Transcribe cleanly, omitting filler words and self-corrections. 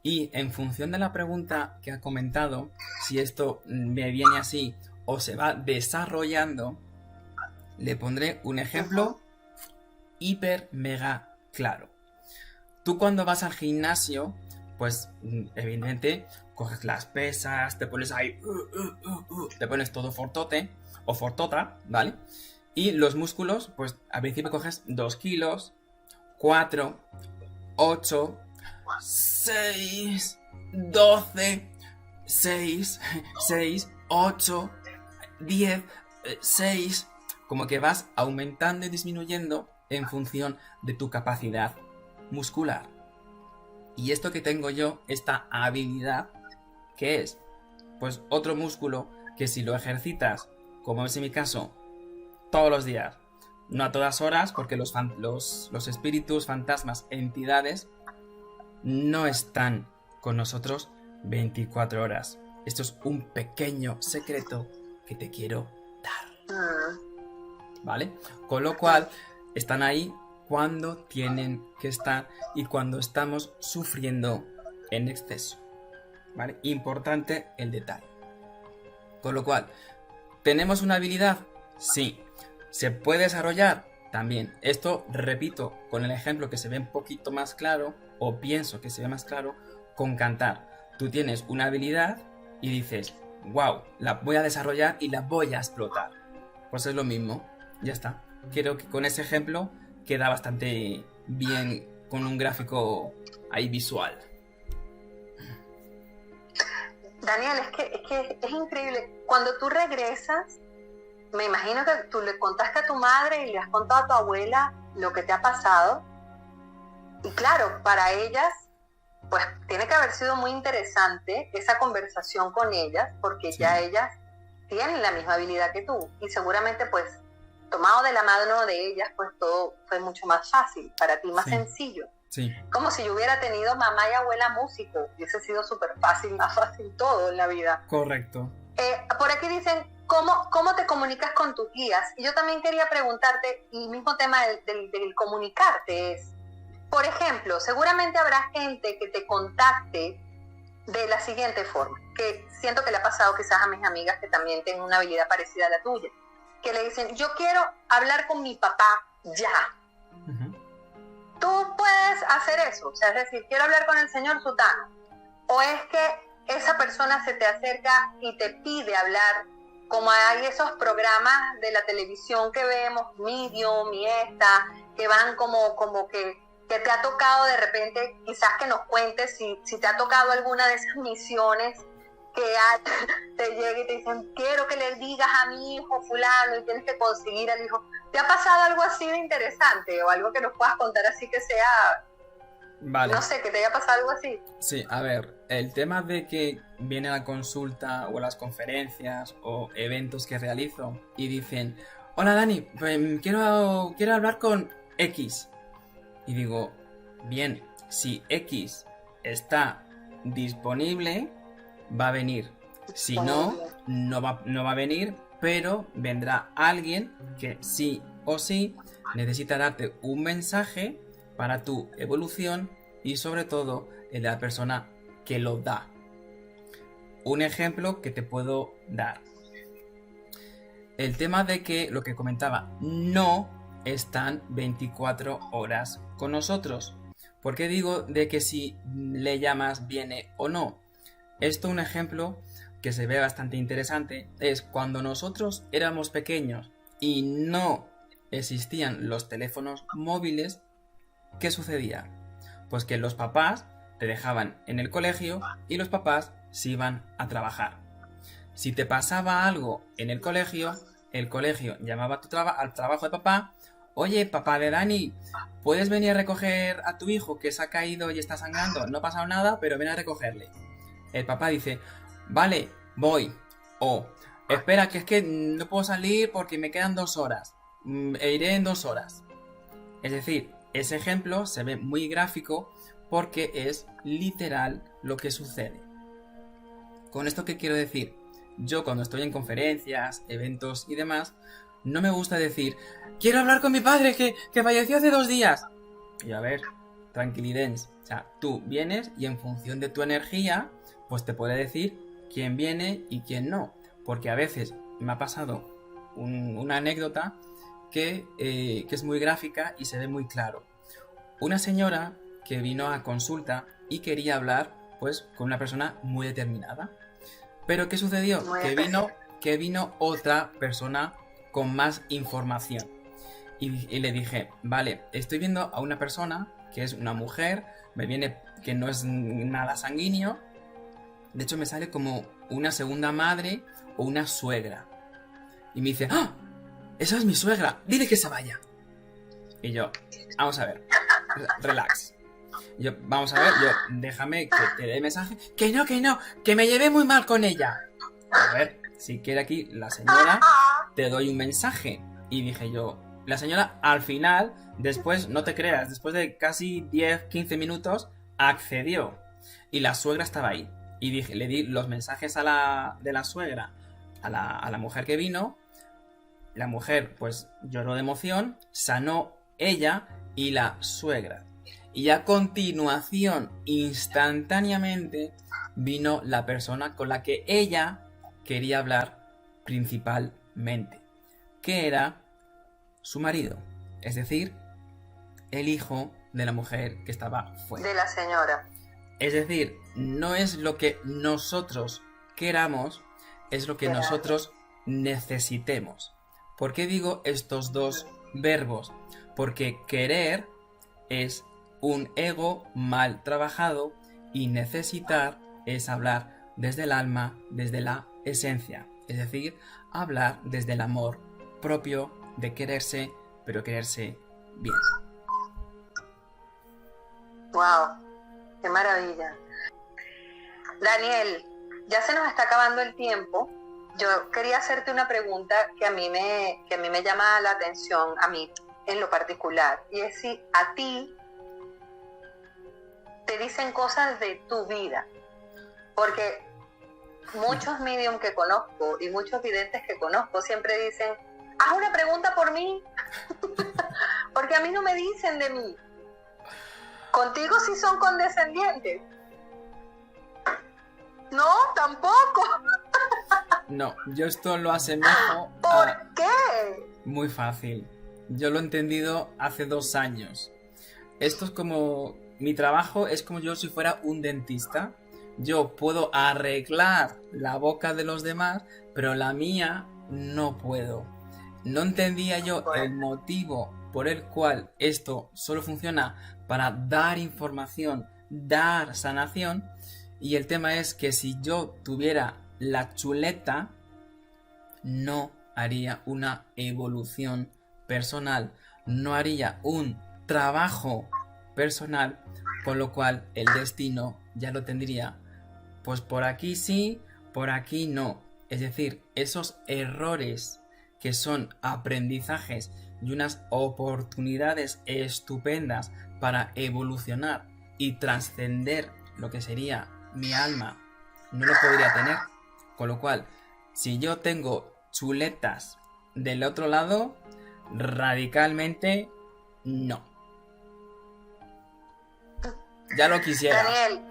Y en función de la pregunta que ha comentado, si esto me viene así o se va desarrollando, le pondré un ejemplo hiper mega claro. Tú cuando vas al gimnasio, pues evidentemente coges las pesas, te pones ahí, te pones todo fortote o fortota, ¿vale? Y los músculos, pues al principio coges 2 kilos, 4, 8, 6, 12, 6, 8, 10, 6, como que vas aumentando y disminuyendo en función de tu capacidad muscular. Y esto que tengo yo, esta habilidad, ¿qué es? Pues otro músculo que si lo ejercitas, como es en mi caso, todos los días, no a todas horas, porque los espíritus, fantasmas, entidades, no están con nosotros 24 horas. Esto es un pequeño secreto que te quiero dar. ¿Vale? Con lo cual, están ahí cuando tienen que estar y cuando estamos sufriendo en exceso. ¿Vale? Importante el detalle. Con lo cual, ¿tenemos una habilidad? Sí. ¿Se puede desarrollar? También. Esto, repito, con el ejemplo que se ve un poquito más claro, o pienso que se ve más claro, con cantar. Tú tienes una habilidad y dices, wow, la voy a desarrollar y la voy a explotar. Pues es lo mismo. Ya está. Creo que con ese ejemplo queda bastante bien con un gráfico ahí visual. Daniel, es que es increíble. Cuando tú regresas, me imagino que tú le contaste a tu madre y le has contado a tu abuela lo que te ha pasado. Y claro, para ellas, pues tiene que haber sido muy interesante esa conversación con ellas, porque ya ellas tienen la misma habilidad que tú. Y seguramente, pues, tomado de la mano de ellas, pues todo fue mucho más fácil, para ti más sencillo. Sí. Como si yo hubiera tenido mamá y abuela músico, hubiese sido súper fácil, más fácil todo en la vida. Correcto. Por aquí dicen, ¿cómo te comunicas con tus guías? Y yo también quería preguntarte, y el mismo tema del comunicarte es, por ejemplo, seguramente habrá gente que te contacte de la siguiente forma, que siento que le ha pasado quizás a mis amigas que también tienen una habilidad parecida a la tuya, que le dicen, yo quiero hablar con mi papá ya. Tú puedes hacer eso, o sea, es decir, quiero hablar con el señor Sutano, o es que esa persona se te acerca y te pide hablar, como hay esos programas de la televisión que vemos, Medium y esta, que van como que te ha tocado de repente, quizás que nos cuentes si te ha tocado alguna de esas misiones que te llega y te dicen, quiero que le digas a mi hijo fulano y tienes que conseguir al hijo. ¿Te ha pasado algo así de interesante o algo que nos puedas contar así que sea, vale, no sé, que te haya pasado algo así? Sí, a ver, el tema de que viene a la consulta o a las conferencias o eventos que realizo y dicen, hola Dani, pues, quiero hablar con X. Y digo, bien, si X está disponible, va a venir. Si no, no va a venir, pero vendrá alguien que sí o sí necesita darte un mensaje para tu evolución y sobre todo el de la persona que lo da. Un ejemplo que te puedo dar. El tema de que, lo que comentaba, no están 24 horas con nosotros. ¿Por qué digo de que si le llamas viene o no? Esto, un ejemplo que se ve bastante interesante, es cuando nosotros éramos pequeños y no existían los teléfonos móviles, ¿qué sucedía? Pues que los papás te dejaban en el colegio y los papás se iban a trabajar. Si te pasaba algo en el colegio llamaba al trabajo de papá, oye, papá de Dani, ¿puedes venir a recoger a tu hijo que se ha caído y está sangrando? No ha pasado nada, pero ven a recogerle. El papá dice, vale, voy. O, espera, que es que no puedo salir porque me quedan 2 horas. Iré en 2 horas. Es decir, ese ejemplo se ve muy gráfico porque es literal lo que sucede. ¿Con esto qué quiero decir? Yo cuando estoy en conferencias, eventos y demás, no me gusta decir, quiero hablar con mi padre que falleció hace 2 días. Y a ver, tranquilidens. O sea, tú vienes y en función de tu energía, pues te puede decir quién viene y quién no. Porque a veces me ha pasado una anécdota que es muy gráfica y se ve muy claro. Una señora que vino a consulta y quería hablar pues con una persona muy determinada. Pero ¿qué sucedió? Que vino otra persona con más información. Y le dije, vale, estoy viendo a una persona que es una mujer, me viene que no es nada sanguíneo. De hecho me sale como una segunda madre o una suegra. Y me dice, ¡ah! Esa es mi suegra, dile que se vaya. Y yo, vamos a ver, relax. Yo, vamos a ver, déjame que te dé mensaje. Que no, que me llevé muy mal con ella. A ver, si quiere aquí la señora, te doy un mensaje. Y dije yo, la señora al final, después, no te creas, después de casi 10, 15 minutos, accedió. Y la suegra estaba ahí. Y dije, le di los mensajes de la suegra a la mujer que vino. La mujer, pues, lloró de emoción, sanó ella y la suegra. Y a continuación, instantáneamente, vino la persona con la que ella quería hablar principalmente, que era su marido, es decir, el hijo de la mujer que estaba fuera. De la señora. Es decir, no es lo que nosotros queramos, es lo que nosotros necesitemos. ¿Por qué digo estos dos verbos? Porque querer es un ego mal trabajado y necesitar es hablar desde el alma, desde la esencia. Es decir, hablar desde el amor propio de quererse, pero quererse bien. ¡Wow! ¡Qué maravilla! Daniel, ya se nos está acabando el tiempo. Yo quería hacerte una pregunta que a mí me llama la atención, a mí en lo particular, y es si a ti te dicen cosas de tu vida, porque muchos medium que conozco y muchos videntes que conozco siempre dicen, haz una pregunta por mí, porque a mí no me dicen de mí. Contigo sí son condescendientes. No, tampoco. No, yo esto lo asemejo ¿Por qué? Muy fácil. Yo lo he entendido hace 2 años. Esto es como... Mi trabajo es como yo si fuera un dentista. Yo puedo arreglar la boca de los demás, pero la mía no puedo. No entendía yo el motivo por el cual esto solo funciona para dar información, dar sanación. Y el tema es que si yo tuviera la chuleta, no haría una evolución personal, no haría un trabajo personal, con lo cual el destino ya lo tendría, pues por aquí sí, por aquí no. Es decir, esos errores que son aprendizajes y unas oportunidades estupendas para evolucionar y trascender lo que sería mi alma, no lo podría tener. Con lo cual, si yo tengo chuletas del otro lado, radicalmente no. Ya lo quisiera. Daniel,